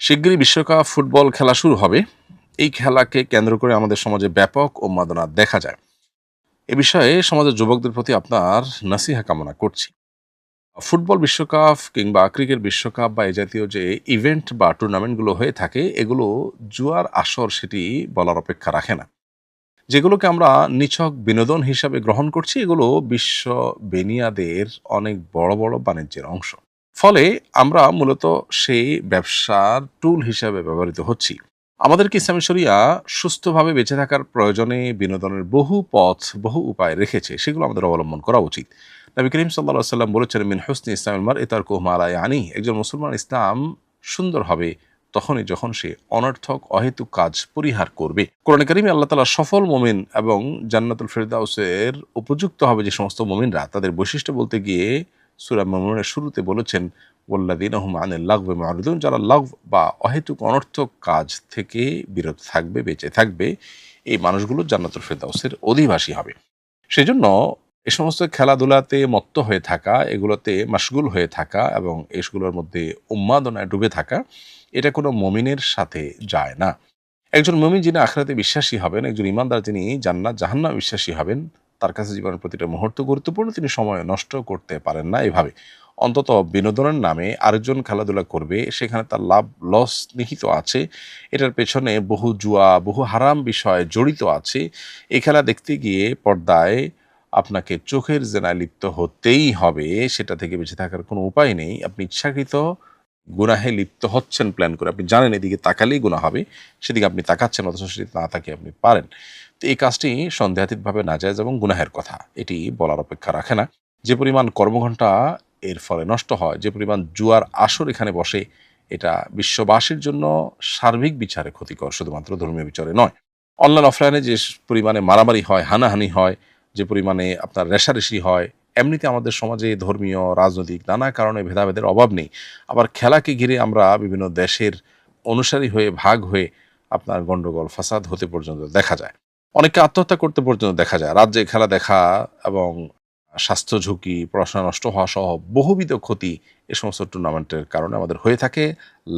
শিগগিরই বিশ্বকাপ ফুটবল খেলা শুরু হবে। এই খেলাকে কেন্দ্র করে আমাদের সমাজে ব্যাপক উন্মাদনা দেখা যায়। এ বিষয়ে সমাজের যুবকদের প্রতি আপনার নাসিহা কামনা করছি। ফুটবল বিশ্বকাপ কিংবা ক্রিকেট বিশ্বকাপ বা এ জাতীয় যে ইভেন্ট বা টুর্নামেন্টগুলো হয়ে থাকে, এগুলো জুয়ার আসর সেটি বলার অপেক্ষা রাখে না। যেগুলোকে আমরা নিছক বিনোদন হিসাবে গ্রহণ করছি, এগুলো বিশ্ব বেনিয়াদের অনেক বড় বড় বাণিজ্যের অংশ। ফলে আমরা মূলত সেই ব্যবসার টুল হিসাবে ব্যবহৃত হচ্ছি। আমাদেরকে ইসলামী শরিয়া সুস্থভাবে বেঁচে থাকার প্রয়োজনে বিনোদনের বহু পথ, বহু উপায় রেখেছে, সেগুলো আমাদের অবলম্বন করা উচিত। নবী করিম সাল্লাল্লাহু আলাইহি ওয়াসাল্লাম বলেছেন, মিন হুসনি ইসলামিল মারই তারকুহু মা লা ইয়ানি। একজন মুসলমান ইসলাম সুন্দর হবে তখনই যখন সে অনর্থক অহেতুক কাজ পরিহার করবে। কোরআনে কারিমে আল্লাহ তাআলা সফল মুমিন এবং জান্নাতুল ফেরদাউসের উপযুক্ত হবে যে সমস্ত মুমিনরা, তাদের বৈশিষ্ট্য বলতে গিয়ে সূরা মুমিনুনের শুরুতে বলেছেন, ওয়াল্লাযীনা হুম আনিল লাগবি মুরিদুন, যারা লাগব বা অহেতুক অনর্থক কাজ থেকে বিরত থাকবে, বেঁচে থাকবে, এই মানুষগুলো জান্নাতুল ফেরদাউসের অধিবাসী হবে। সেজন্য এ সমস্ত খেলাধুলাতে মত্ত হয়ে থাকা, এগুলোতে মাশগুল হয়ে থাকা এবং এগুলোর মধ্যে উন্মাদনায় ডুবে থাকা, এটা কোনো মুমিনের সাথে যায় না। একজন মুমিন যিনি আখিরাতে বিশ্বাসী হবেন, একজন ঈমানদার যিনি জান্নাত জাহান্নাম বিশ্বাসী হবেন, তার কাছে জীবনের প্রতিটা মুহূর্ত গুরুত্বপূর্ণ। তিনি সময় নষ্ট করতে পারেন না এভাবে। অন্তত বিনোদনের নামে আরেকজন খেলাধুলা করবে, সেখানে তার লাভ লস নিহিত আছে। এটার পেছনে বহু জুয়া, বহু হারাম বিষয় জড়িত আছে। এই খেলা দেখতে গিয়ে পর্দায় আপনাকে চোখের জেনায় লিপ্ত হতেই হবে, সেটা থেকে বেঁচে থাকার কোনো উপায় নেই। আপনি ইচ্ছাকৃত গুনাহে লিপ্ত হচ্ছেন প্ল্যান করে। আপনি জানেন এদিকে তাকালেই গুনাহ হবে, সেদিকে আপনি তাকাচ্ছেন, অথচ সেদিকে না তাকিয়ে আপনি পারেন। তো এই কাজটি সন্দেহাতীতভাবে নাজায়েজ এবং গুনাহের কথা, এটি বলার অপেক্ষা রাখে না। যে পরিমাণ কর্মঘণ্টা এর ফলে নষ্ট হয়, যে পরিমাণ জুয়ার আসর এখানে বসে, এটা বিশ্ববাসীর জন্য সার্বিক বিচারে ক্ষতিকর, শুধুমাত্র ধর্মীয় বিচারে নয়। অনলাইন অফলাইনে যে পরিমাণে মারামারি হয়, হানাহানি হয়, যে পরিমাণে আপনার রেষারেষি হয়, এমনিতে আমাদের সমাজে ধর্মীয়, রাজনৈতিক নানা কারণে ভেদাভেদের অভাব নেই। আবার খেলাকে ঘিরে আমরা বিভিন্ন দেশের অনুসারী হয়ে, ভাগ হয়ে আপনার গন্ডগোল ফাসাদ হতে পর্যন্ত দেখা যায়। অনেককে আত্মহত্যা করতে পর্যন্ত দেখা যায়। রাজ্যে খেলা দেখা এবং স্বাস্থ্য ঝুঁকি, পড়াশোনা নষ্ট হওয়া সহ বহুবিধ ক্ষতি এ সমস্ত টুর্নামেন্টের কারণে আমাদের হয়ে থাকে।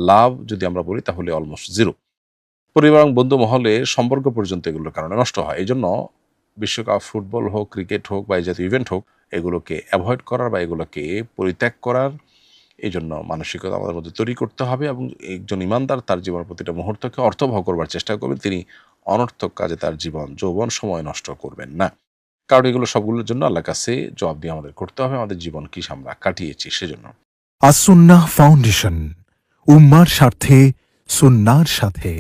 লাভ যদি আমরা বলি তাহলে অলমোস্ট জিরো। পরিবার এবং বন্ধু মহলে সম্পর্ক পর্যন্ত এগুলোর কারণে নষ্ট হয়। এজন্য বিশ্বকাপ ফুটবল হোক, ক্রিকেট হোক বা এই জাতীয় ইভেন্ট হোক, এগুলোকে এভয়েড করার বা এগুলোকে পরিত্যাগ করার এজন্য মানসিকতা আমাদের মধ্যে তৈরি করতে হবে এবং একজন ঈমানদার তার জীবনের প্রতিটা মুহূর্তকে অর্থবহ করবার চেষ্টা করবেন। তিনি অনর্থক কাজে তার জীবন, যৌবন, সময় নষ্ট করবেন না। কারণ এগুলো সবগুলোর জন্য আল্লাহর কাছে জবাবদিহি আমাদের করতে হবে, আমাদের জীবন কি আমরা কাটিয়েছি সেজন্য। আসুন্নাহ ফাউন্ডেশন, উম্মার স্বার্থে সুন্নাহর সাথে।